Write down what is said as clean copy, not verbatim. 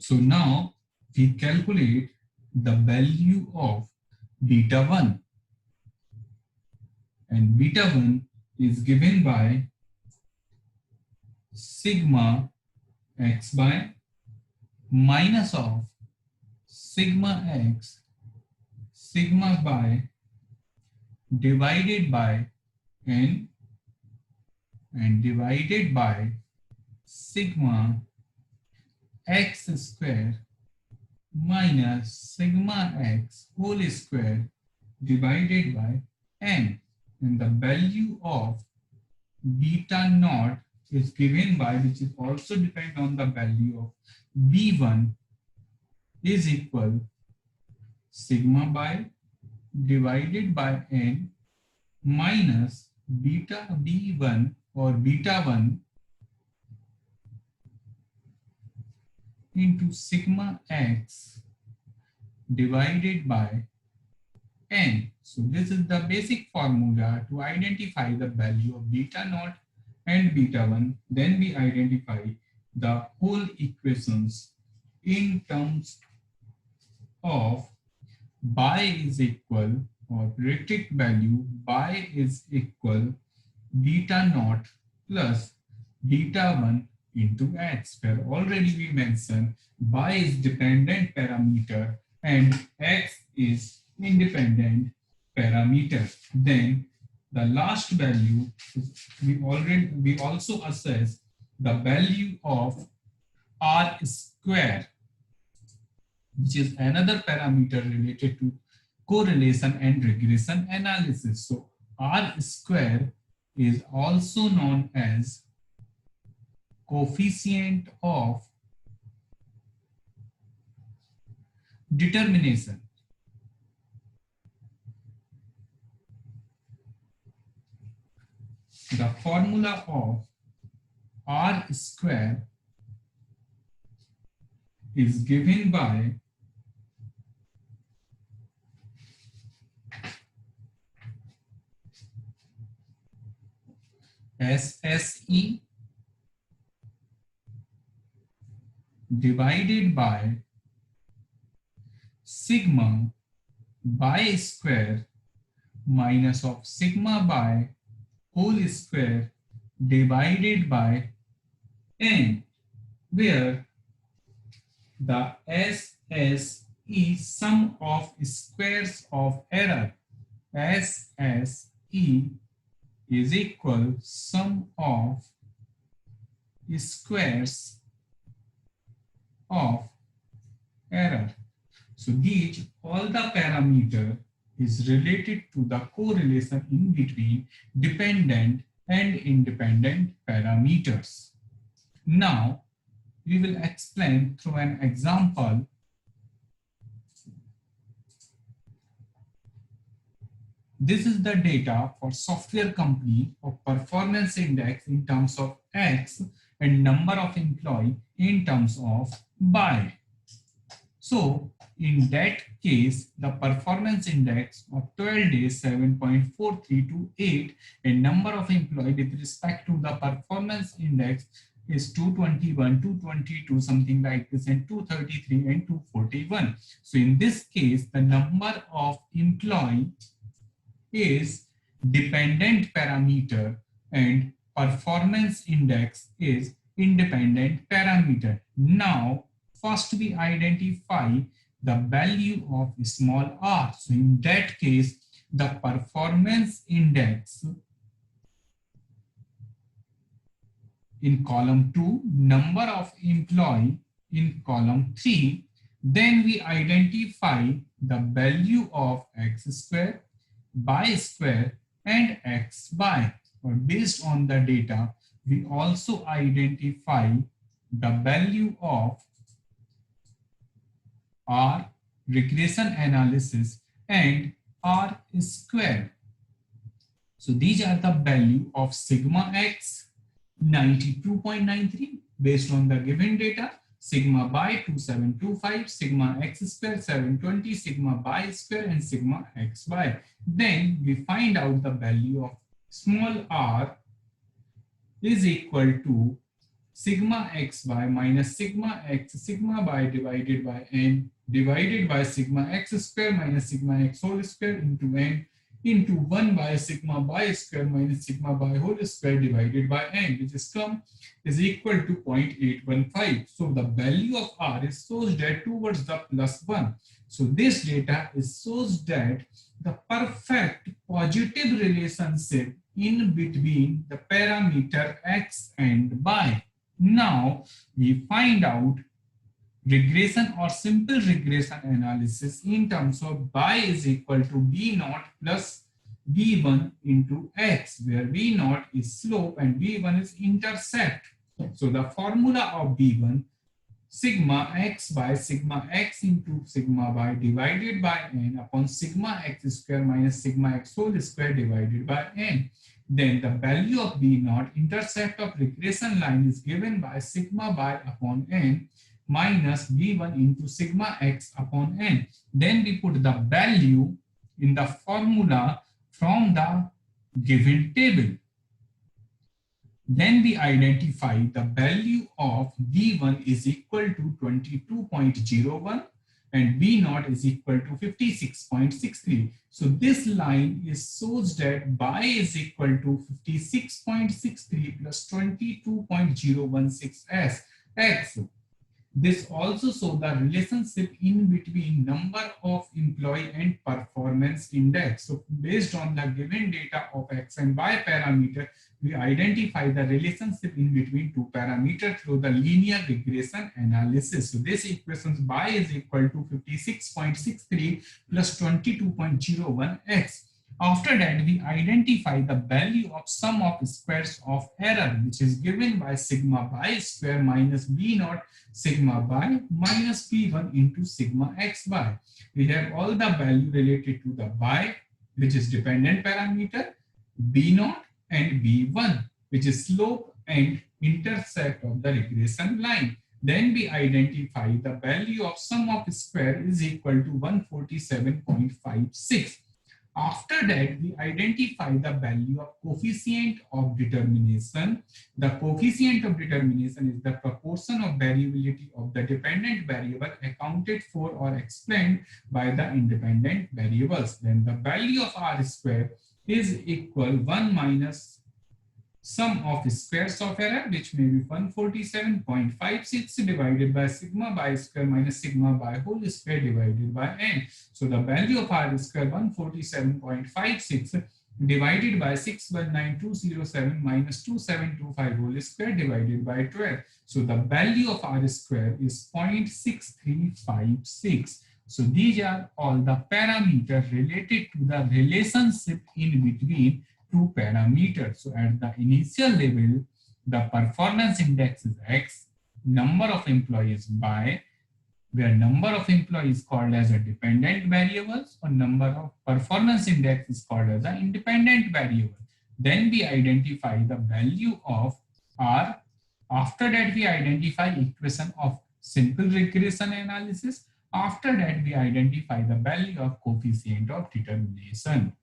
So now we calculate the value of beta 1, and beta 1 is given by sigma x by minus of sigma x sigma by divided by n and divided by sigma x square minus sigma x whole square divided by n, and the value of beta naught is given by, which is also depend on the value of b1, is equal sigma by divided by n minus beta b1 or beta 1 into sigma x divided by n. So this is the basic formula to identify the value of beta naught and beta 1. Then we identify the whole equations in terms of bi is equal, or predicted value bi is equal beta naught plus beta 1 into x, where already we mentioned bi is dependent parameter and x is independent parameter. Then the last value, we also assess the value of r square, which is another parameter related to correlation and regression analysis. So r square is also known as coefficient of determination. The formula of r square is given by SSE divided by sigma by square minus of sigma by whole square divided by n, where the SSE sum of squares of error, SSE is equal sum of squares of error. So these all the parameter is related to the correlation in between dependent and independent parameters. Now we will explain through an example this is the data for software company of performance index in terms of X and number of employee in terms of Y. So in that case, the performance index of 12 days 7.43 to 8 and number of employee with respect to the performance index is 221, 222, something like this, and 233 and 241. So in this case, the number of employee is dependent parameter and performance index is independent parameter. Now, first we identify the value of small r. So in that case, the performance index in column 2, number of employee in column 3, then we identify the value of x square, y square and x by, or based on the data, we also identify the value of R regression analysis and R square. So these are the value of sigma x 92.93 based on the given data, sigma by 2725, sigma x square 720, sigma by square and sigma x by. Then we find out the value of small r is equal to sigma xy minus sigma x sigma by divided by n divided by sigma x square minus sigma x whole square into n into 1 by sigma by square minus sigma by whole square divided by n, which is come is equal to 0.815. So the value of r is shows that towards the plus 1. So this data is shows that the perfect positive relationship in between the parameter x and y. Now we find out regression or simple regression analysis in terms of y is equal to b naught plus b1 into x, where b naught is slope and b1 is intercept. So the formula of b1, sigma x by sigma x into sigma y divided by n upon sigma x square minus sigma x whole square divided by n. Then the value of b naught, intercept of regression line, is given by sigma y upon n minus b1 into sigma x upon n. Then we put the value in the formula from the given table. Then we identify the value of b1 is equal to 22.01 and b naught is equal to 56.63. So this line is shows that y is equal to 56.63 plus 22.016 s x. This also shows the relationship in between number of employee and performance index. So based on the given data of x and y parameter, we identify the relationship in between two parameters through the linear regression analysis. So this equation y is equal to 56.63 plus 22.01 x. After that, we identify the value of sum of squares of error, which is given by sigma y square minus b naught sigma y minus p1 into sigma xy. We have all the value related to the y, which is dependent parameter, b naught and b1, which is slope and intercept of the regression line. Then we identify the value of sum of square is equal to 147.56. After that, we identify the value of coefficient of determination. The coefficient of determination is the proportion of variability of the dependent variable accounted for or explained by the independent variables. Then the value of r square is equal 1 minus sum of squares of error, which may be 147.56 divided by sigma y square minus sigma y whole square divided by n. So the value of r square 147.56 divided by 619207 minus 2725 whole square divided by 12. So the value of r square is 0.6356. So these are all the parameters related to the relationship in between two parameters. So at the initial level, the performance index is x, number of employees y, where number of employees is called as a dependent variables or number of performance index is called as an independent variable. Then we identify the value of r. After that, we identify equation of simple regression analysis. After that, we identify the value of coefficient of determination.